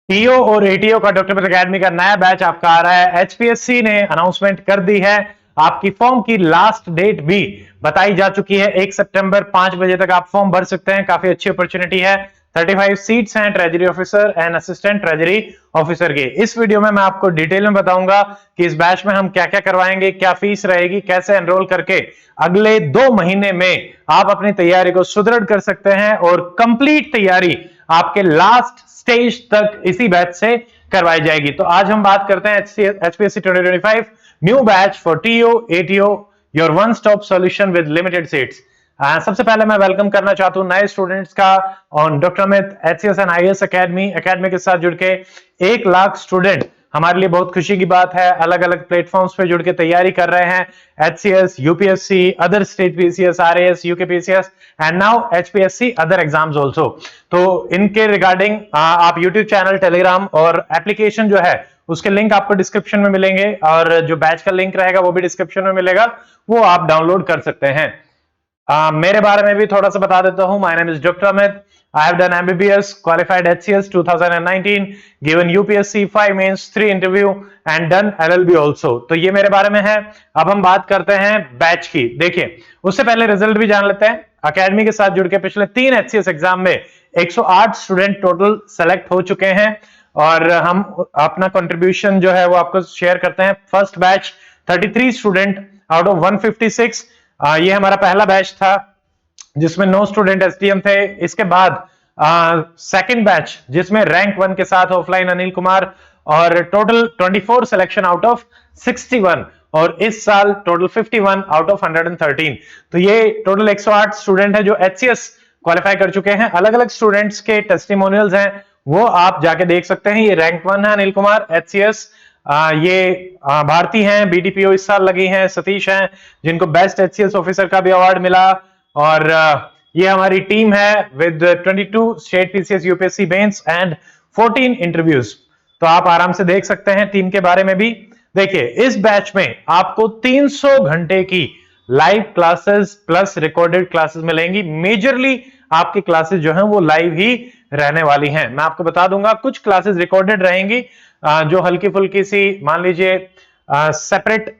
TO और ATO का doctor academy का नया बैच आपका आ रहा है। एचपीएससी ने अनाउंसमेंट कर दी है। आपकी फॉर्म की लास्ट डेट भी बताई जा चुकी है। 1 सितंबर 5 बजे तक आप फॉर्म भर सकते हैं। काफी अच्छी अपॉर्चुनिटी है। 35 सीट्स हैं treasury officer and assistant treasury officer के। इस वीडियो में मैं आपको डिटेल में बताऊंगा कि इस बैच में हम क्या क्या करवाएंगे, क्या फीस रहेगी, कैसे एनरोल करके अगले 2 महीने में आप अपनी तैयारी को सुदृढ़ कर सकते हैं और कंप्लीट तैयारी आपके लास्ट स्टेज तक इसी बैच से करवाई जाएगी। तो आज हम बात करते हैं HPSC 2025 new batch for TO ATO, your one stop solution with limited seats. सबसे पहले मैं वेलकम करना चाहता हूं नए स्टूडेंट्स का on doctor Amit HCS and IAS academy के साथ जुड़ के 1 लाख स्टूडेंट हमारे लिए बहुत खुशी की बात है। अलग अलग प्लेटफॉर्म्स पे जुड़ के तैयारी कर रहे हैं। HCS, UPSC, other state PCS, RAS, UK PCS and now HPSC other exams also. तो इनके रिगार्डिंग आप यूट्यूब चैनल, टेलीग्राम और एप्लीकेशन जो है उसके लिंक आपको डिस्क्रिप्शन में मिलेंगे और जो बैच का लिंक रहेगा वो भी डिस्क्रिप्शन में मिलेगा, वो आप डाउनलोड कर सकते हैं। मेरे बारे में भी थोड़ा सा बता देता हूं। My name is doctor Amit. I have done MBBS, qualified HCS 2019, given UPSC 5 mains, 3 interview and done LLB also। तो ये मेरे बारे में है। अब हम बात करते हैं बैच की। देखिए, उससे पहले रिजल्ट भी जान लेते हैं। अकेडमी के साथ जुड़ के पिछले 3 HCS एग्जाम में 108 स्टूडेंट टोटल सेलेक्ट हो चुके हैं और हम अपना कंट्रीब्यूशन जो है वो आपको शेयर करते हैं। First batch 33 student out of 156। ये हमारा पहला बैच था जिसमें 9 स्टूडेंट एसडीएम थे। इसके बाद सेकंड बैच जिसमें रैंक 1 के साथ ऑफलाइन अनिल कुमार और टोटल 24 सिलेक्शन आउट ऑफ 61 और इस साल टोटल 51 आउट ऑफ 113। तो ये टोटल 108 स्टूडेंट है जो एचसीएस क्वालिफाई कर चुके हैं। अलग अलग स्टूडेंट्स के टेस्टिमोनियल्स हैं, वो आप जाके देख सकते हैं। ये रैंक 1 है अनिल कुमार एचसीएस। ये भारती हैं, बीडीपीओ इस साल लगी हैं। सतीश हैं जिनको बेस्ट एचसीएस ऑफिसर का भी अवार्ड मिला। और ये हमारी टीम है with 22 state PCS UPSC mains and 14 interviews. तो आप आराम से देख सकते हैं टीम के बारे में भी। देखिए, इस बैच में आपको 300 घंटे की live classes plus recorded classes मिलेंगी। मेजरली आपकी क्लासेस जो हैं वो लाइव ही रहने वाली हैं। मैं आपको बता दूंगा, कुछ क्लासेस रिकॉर्डेड रहेंगी जो हल्की फुल्की सी मान लीजिए सेपरेट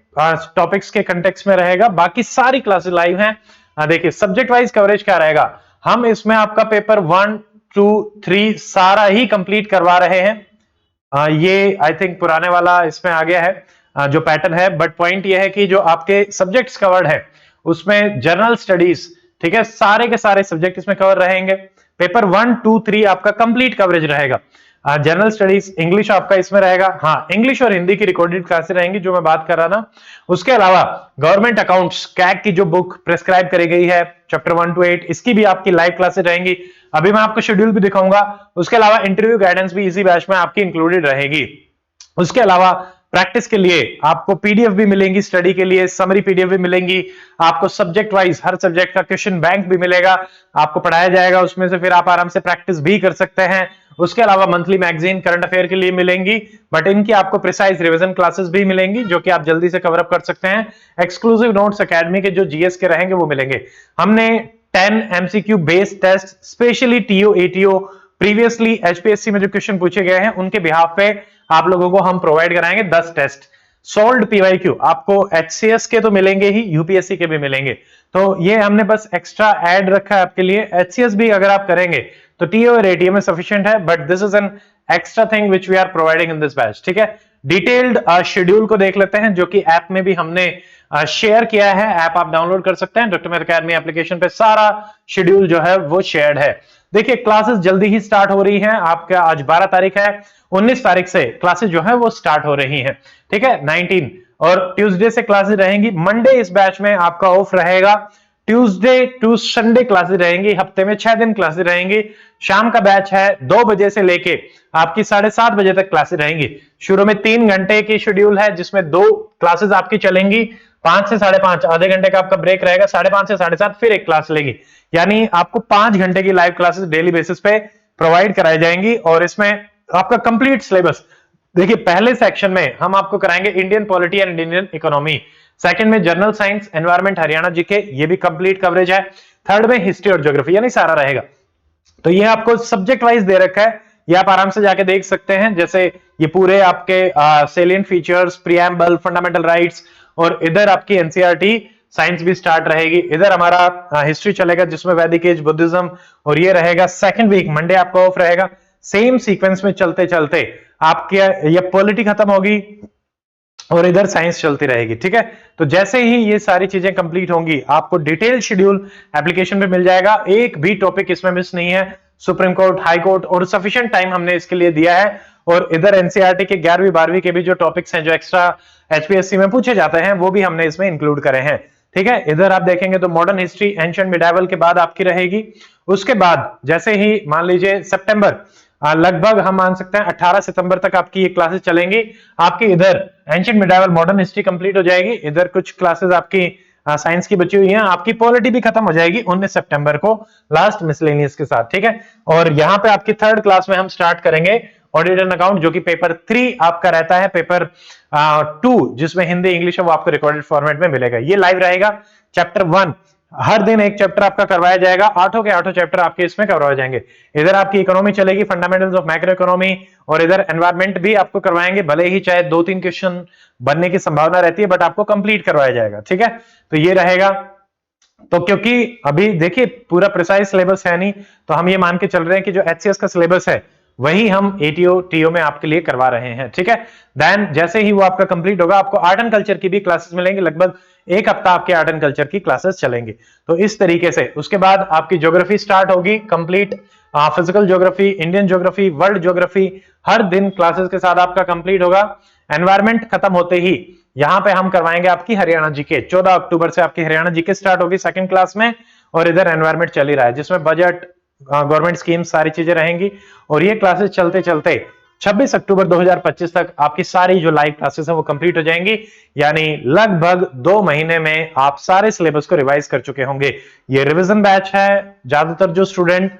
टॉपिक्स के कंटेक्स्ट में रहेगा। बाकी सारी क्लासेस लाइव हैं। देखिए, सब्जेक्ट वाइज कवरेज क्या रहेगा। हम इसमें आपका पेपर 1, 2, 3 सारा ही कंप्लीट करवा रहे हैं। ये आई थिंक पुराने वाला इसमें आ गया है जो पैटर्न है, बट पॉइंट ये है कि जो आपके सब्जेक्ट्स कवर्ड है उसमें जनरल स्टडीज, ठीक है, सारे के सारे सब्जेक्ट इसमें कवर रहेंगे। पेपर 1, 2, 3 आपका कंप्लीट कवरेज रहेगा। जनरल स्टडीज, इंग्लिश आपका इसमें रहेगा। हाँ, इंग्लिश और हिंदी की रिकॉर्डेड क्लासेस रहेंगी जो मैं बात कर रहा था। उसके अलावा गवर्नमेंट अकाउंट्स कैग की जो बुक प्रेस्क्राइब करी गई है चैप्टर 1 to 8, इसकी भी आपकी लाइव क्लासेस रहेंगी। अभी मैं आपको शेड्यूल भी दिखाऊंगा। उसके अलावा इंटरव्यू गाइडेंस भी इसी बैच में आपकी इंक्लूडेड रहेगी। उसके अलावा प्रैक्टिस के लिए आपको पीडीएफ भी मिलेंगी, स्टडी के लिए समरी पीडीएफ भी मिलेंगी। आपको सब्जेक्ट वाइज हर सब्जेक्ट का क्वेश्चन बैंक भी मिलेगा, आपको पढ़ाया जाएगा उसमें से, फिर आप आराम से प्रैक्टिस भी कर सकते हैं। उसके अलावा मंथली मैगजीन करंट अफेयर के लिए मिलेंगी, बट इनकी आपको प्रिसाइज रिवीजन क्लासेस भी मिलेंगी जो कि आप जल्दी से कवर अप कर सकते हैं। एक्सक्लूसिव नोट्स एकेडमी के जो जीएस के रहेंगे वो मिलेंगे। हमने 10 MCQ based test specially TO ATO previously HPSC में जो क्वेश्चन पूछे गए हैं उनके बिहाफ पे आप लोगों को हम प्रोवाइड कराएंगे 10 टेस्ट। सोल्ड पीवाईक्यू आपको एचसीएस के तो मिलेंगे ही, यूपीएससी के भी मिलेंगे। तो ये हमने बस एक्स्ट्रा ऐड रखा है आपके लिए। एचसीएस भी अगर आप करेंगे तो टीओ और एटीओ में सफिशिएंट है, but this is an extra thing which we are providing in this batch. ठीक है, डिटेल्ड शेड्यूल को देख लेते हैं जो कि ऐप में भी हमने शेयर किया है। ऐप आप डाउनलोड कर सकते हैं। डॉक्टर अमित अकेडमी एप्लीकेशन पे सारा शेड्यूल जो है वो शेयर्ड है। देखिए, क्लासेस जल्दी ही स्टार्ट हो रही हैं। आपका आज 12 तारीख है, 19 तारीख से क्लासेस जो है वो स्टार्ट हो रही हैं। ठीक है, 19 और ट्यूसडे से क्लासेस रहेंगी। मंडे इस बैच में आपका ऑफ रहेगा। ट्यूसडे टू संडे क्लासेस रहेंगी। हफ्ते में 6 दिन क्लासेस रहेंगी। शाम का बैच है 2 बजे से लेके आपकी 7:30 बजे तक क्लासेस रहेंगी। शुरू में 3 घंटे की शेड्यूल है जिसमें 2 क्लासेस आपकी चलेंगी। 5 से 5:30 आधे घंटे का आपका ब्रेक रहेगा। 5:30 से 7:30 फिर एक क्लास लेगी। यानी आपको 5 घंटे की लाइव क्लासेस डेली बेसिस पे प्रोवाइड कराई जाएंगी और इसमें आपका कंप्लीट सिलेबस। देखिए, पहले सेक्शन में हम आपको कराएंगे Indian polity and Indian economy. Second में general science, environment, Haryana GK, ये भी कंप्लीट कवरेज है। थर्ड में हिस्ट्री और ज्योग्राफी, यानी सारा रहेगा। तो ये आपको सब्जेक्ट वाइज दे रखा है ये आप आराम से जाके देख सकते हैं। जैसे ये पूरे आपके salient features, preamble, fundamental rights, और इधर आपकी एनसीईआरटी साइंस भी स्टार्ट रहेगी। इधर हमारा हिस्ट्री चलेगा जिसमें वैदिक एज, बुद्धिज्म, और ये रहेगा सेकंड वीक मंडे आपका ऑफ रहेगा। सेम सीक्वेंस में चलते चलते आपके ये पॉलिटी खत्म होगी और इधर साइंस चलती रहेगी। ठीक है, तो जैसे ही ये सारी चीजें कंप्लीट होंगी आपको डिटेल शेड्यूल एप्लीकेशन पे मिल जाएगा, एक भी टॉपिक इसमें मिस नहीं है। सुप्रीम कोर्ट, हाई कोर्ट, और सफिशिएंट टाइम हमने इसके लिए दिया है। और इधर एनसीईआरटी के 11वीं 12वीं के भी जो टॉपिक्स हैं जो एक्स्ट्रा एचपीएससी में पूछे जाते हैं वो भी हमने इसमें इंक्लूड करे हैं। ठीक है, इधर आप देखेंगे तो मॉडर्न हिस्ट्री, एंशिएंट मिडाइवल के बाद आपकी रहेगी। उसके बाद जैसे ही मान लीजिए सितंबर, लगभग हम मान सकते हैं 18 सितंबर तक आपकी ये क्लासेस चलेंगी। आपकी इधर ancient medieval, modern history complete हो जाएगी। इधर कुछ क्लासेस आपकी साइंस की बची हुई हैं। आपकी पॉलिटी भी खत्म हो जाएगी 19 सितंबर को लास्ट मिसलेनियस के साथ। ठीक है, और यहां पे आपकी थर्ड क्लास में हम स्टार्ट करेंगे ऑडिट एंड अकाउंट, जो कि पेपर 3 आपका रहता है। पेपर 2 जिसमें हिंदी इंग्लिश है वो आपको रिकॉर्डेड फॉर्मेट में मिलेगा। ये लाइव रहेगा। चैप्टर 1 हर दिन एक चैप्टर आपका करवाया जाएगा, 8 के 8 चैप्टर आपके इसमें करवाए जाएंगे। इधर आपकी इकोनॉमी चलेगी, फंडामेंटल्स ऑफ मैक्रो इकोनॉमी, और इधर एनवायरमेंट भी आपको करवाएंगे। भले ही चाहे 2-3 क्वेश्चन बनने की संभावना रहती है बट आपको कंप्लीट करवाया जाएगा। ठीक है, तो ये रहेगा। तो क्योंकि अभी देखिए पूरा प्रिसाइज सिलेबस है नहीं, तो हम ये मान के चल रहे हैं कि जो एचसीएस का सिलेबस है वही हम एटीओ टीओ में आपके लिए करवा रहे हैं। ठीक है, देन जैसे ही वो आपका कंप्लीट होगा आपको आर्ट एंड कल्चर की भी क्लासेस मिलेंगे। लगभग एक हफ्ता आपके आर्ट एंड कल्चर की क्लासेस चलेंगे। तो इस तरीके से उसके बाद आपकी ज्योग्राफी स्टार्ट होगी complete, physical geography, Indian geography, world geography, हर दिन क्लासेस के साथ आपका कंप्लीट होगा। एनवायरमेंट खत्म होते ही यहां पे हम करवाएंगे आपकी हरियाणा जीके। 14 अक्टूबर से आपकी हरियाणा जीके स्टार्ट होगी सेकंड क्लास में, और इधर एनवायरमेंट चल ही रहा है जिसमें बजट, गवर्नमेंट स्कीम, सारी चीजें रहेंगी। और ये क्लासेस चलते चलते 26 अक्टूबर 2025 तक आपकी सारी जो लाइव क्लासेस है वो कंप्लीट हो जाएंगी। यानी लगभग 2 महीने में आप सारे सिलेबस को रिवाइज कर चुके होंगे। ये रिवीजन बैच है। ज्यादातर जो स्टूडेंट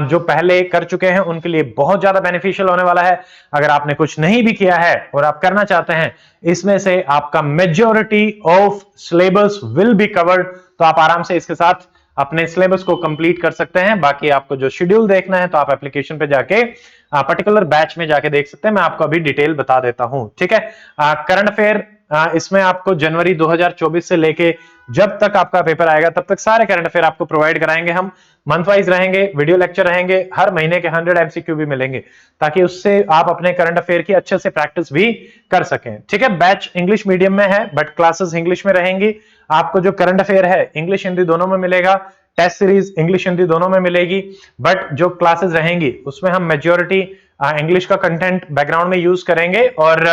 जो पहले कर चुके हैं उनके लिए बहुत ज्यादा बेनिफिशियल होने वाला है। अगर आपने कुछ नहीं भी किया है और आप करना चाहते हैं, इसमें से आपका majority of syllabus will be covered, तो आप आराम से इसके साथ अपने सिलेबस को कंप्लीट कर सकते हैं। बाकी आपको जो शेड्यूल देखना है तो आप एप्लीकेशन पे जाके पर्टिकुलर बैच में जाके देख सकते हैं। मैं आपको अभी डिटेल बता देता हूं। ठीक है, करंट अफेयर इसमें आपको जनवरी 2024 से लेके जब तक आपका पेपर आएगा तब तक सारे करंट अफेयर आपको प्रोवाइड कराएंगे हम। मंथ वाइज रहेंगे, वीडियो लेक्चर रहेंगे, हर महीने के 100 एमसीक्यू भी मिलेंगे ताकि उससे आप अपने करंट अफेयर की अच्छे से प्रैक्टिस भी कर सकें। ठीक है, बैच इंग्लिश मीडियम में है बट क्लासेस इंग्लिश में रहेंगी। आपको जो करंट अफेयर है इंग्लिश हिंदी दोनों में मिलेगा, टेस्ट सीरीज इंग्लिश हिंदी दोनों में मिलेगी, बट जो क्लासेस रहेंगी उसमें हम मेजॉरिटी इंग्लिश का कंटेंट बैकग्राउंड में यूज करेंगे। और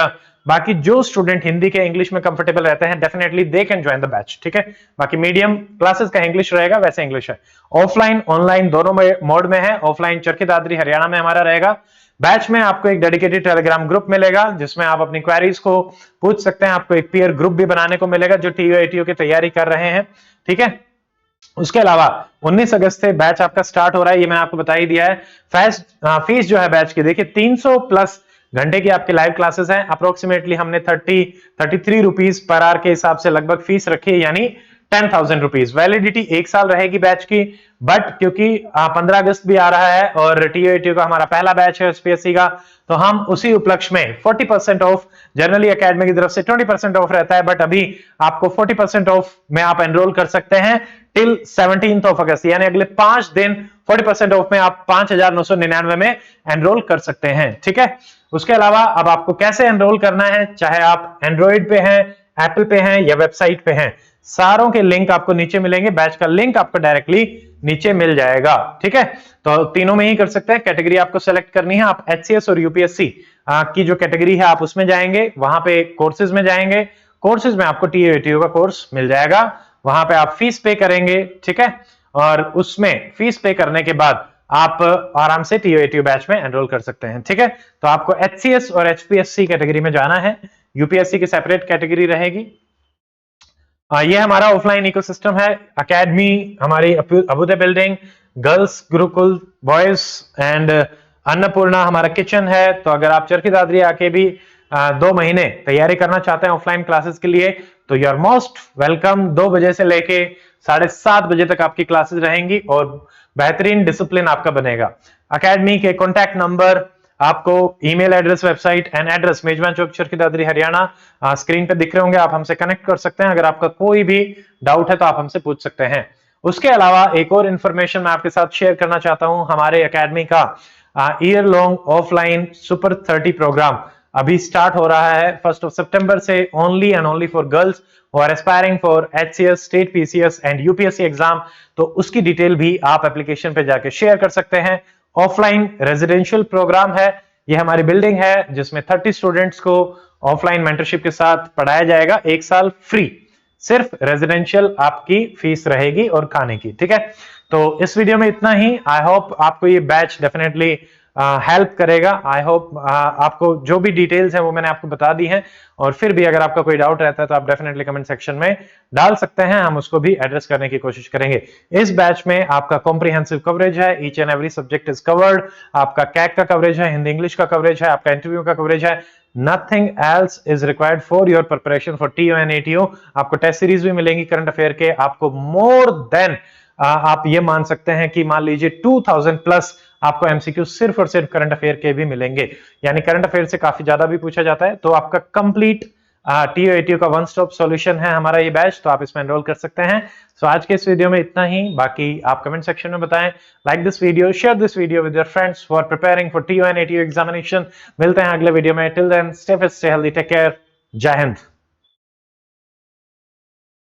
बाकी जो स्टूडेंट हिंदी के इंग्लिश में कंफर्टेबल रहते हैं definitely they can join the batch. ठीक है, बाकी मीडियम क्लासेस का इंग्लिश रहेगा, वैसे इंग्लिश है। ऑफलाइन ऑनलाइन दोनों मोड में है। ऑफलाइन चरखी दादरी हरियाणा में हमारा रहेगा। बैच में आपको एक डेडिकेटेड टेलीग्राम ग्रुप मिलेगा जिसमें आप अपनी क्वेरीज को पूछ सकते हैं। आपको एक पीयर ग्रुप भी बनाने को मिलेगा जो टीओ एटीओ की तैयारी कर रहे हैं। ठीक है, उसके अलावा 19 अगस्त से बैच आपका स्टार्ट हो रहा है, ये मैंने आपको बता ही दिया है। फीस जो है बैच की देखिए 300 प्लस घंटे की आपकी लाइव क्लासेस हैं। अप्रोक्सीमेटली हमने 33 रुपीज पर आवर के हिसाब से लगभग फीस रखी है, यानी 10,000 रुपीज। वैलिडिटी 1 साल रहेगी बैच की, बट क्योंकि 15 अगस्त भी आ रहा है और टीओ का हमारा पहला बैच है एसपीएससी का, तो हम उसी उपलक्ष्य में 40% ऑफ, जनरली एकेडमी की तरफ से 20% ऑफ रहता है, बट अभी आपको 40% ऑफ में आप एनरोल कर सकते हैं टिल 17 अगस्त, यानी अगले 5 दिन 40% ऑफ में आप 5,999 में एनरोल कर सकते हैं। ठीक है, उसके अलावा अब आपको कैसे एनरोल करना है, चाहे आप एंड्रॉइड पे हैं, एप्पल पे हैं या वेबसाइट पे हैं, सारों के लिंक आपको नीचे मिलेंगे। बैच का लिंक आपको डायरेक्टली नीचे मिल जाएगा। ठीक है, तो तीनों में ही कर सकते हैं। कैटेगरी आपको सेलेक्ट करनी है, आप एचसीएस और यूपीएससी की जो कैटेगरी है आप उसमें जाएंगे, वहां पे कोर्सेज में जाएंगे, कोर्सेज में आपको टीओ का कोर्स मिल जाएगा, वहां पे आप फीस पे करेंगे। ठीक है, और उसमें फीस पे करने के बाद आप आराम से टीओ बैच में एनरोल कर सकते हैं। ठीक है, तो आपको एचसीएस और एचपीएससी कैटेगरी में जाना है, यूपीएससी की सेपरेट कैटेगरी रहेगी। ये हमारा ऑफलाइन इकोसिस्टम है। एकेडमी हमारी Abhyuday building, girls Gurukul, boys and Annapurna हमारा किचन है। तो अगर आप चरखी दादरी आके भी 2 महीने तैयारी करना चाहते हैं ऑफलाइन क्लासेस के लिए तो यू आर मोस्ट वेलकम। 2 बजे से लेके 7:30 बजे तक आपकी क्लासेस रहेंगी और बेहतरीन डिसिप्लिन आपका बनेगा। एकेडमी के कॉन्टैक्ट नंबर, आपको email address, website and address मेजबान चौक, चरखी दादरी, हरियाणा स्क्रीन पे दिख रहे होंगे। आप हमसे कनेक्ट कर सकते हैं। अगर आपका कोई भी डाउट है तो आप हमसे पूछ सकते हैं। उसके अलावा एक और इंफॉर्मेशन मैं आपके साथ शेयर करना चाहता हूं। हमारे एकेडमी का year long offline super 30 program अभी स्टार्ट हो रहा है 1 सितंबर से, only and only for girls who are aspiring for HCS, state PCS and UPSC exam. तो उसकी डिटेल भी आप एप्लीकेशन पे जाके शेयर कर सकते हैं। ऑफलाइन रेजिडेंशियल प्रोग्राम है। ये हमारी बिल्डिंग है जिसमें 30 स्टूडेंट्स को ऑफलाइन मेंटरशिप के साथ पढ़ाया जाएगा, 1 साल फ्री। सिर्फ रेजिडेंशियल आपकी फीस रहेगी और खाने की, ठीक है। तो इस वीडियो में इतना ही। आई होप आपको ये बैच डेफिनेटली हेल्प करेगा। आई होप आपको जो भी डिटेल्स हैं वो मैंने आपको बता दी हैं। और फिर भी अगर आपका कोई डाउट रहता है तो आप डेफिनेटली कमेंट सेक्शन में डाल सकते हैं, हम उसको भी एड्रेस करने की कोशिश करेंगे। इस बैच में आपका कॉम्प्रिहेंसिव कवरेज है, each and every subject is covered. आपका कैक का कवरेज है, हिंदी इंग्लिश का कवरेज है, आपका इंटरव्यू का कवरेज है। Nothing else is required for your preparation for TO and ATO। आपको टेस्ट सीरीज भी मिलेंगी करंट अफेयर के। आपको मोर देन आप ये मान सकते हैं कि मान लीजिए 2000 प्लस आपको एमसीक्यू सिर्फ और सिर्फ करंट अफेयर के भी मिलेंगे। यानी करंट अफेयर से काफी ज्यादा भी पूछा जाता है। तो आपका कंप्लीट TO ATO का वन स्टॉप सॉल्यूशन है हमारा ये बैच। तो आप इसमें एनरोल कर सकते हैं। सो आज के इस वीडियो में इतना ही। बाकी आप कमेंट सेक्शन में बताएं। Like this video, share this video with your friends who are preparing for TO and ATO examination. मिलते हैं अगले वीडियो में। Till then stay fit, stay healthy, take care. जय हिंद।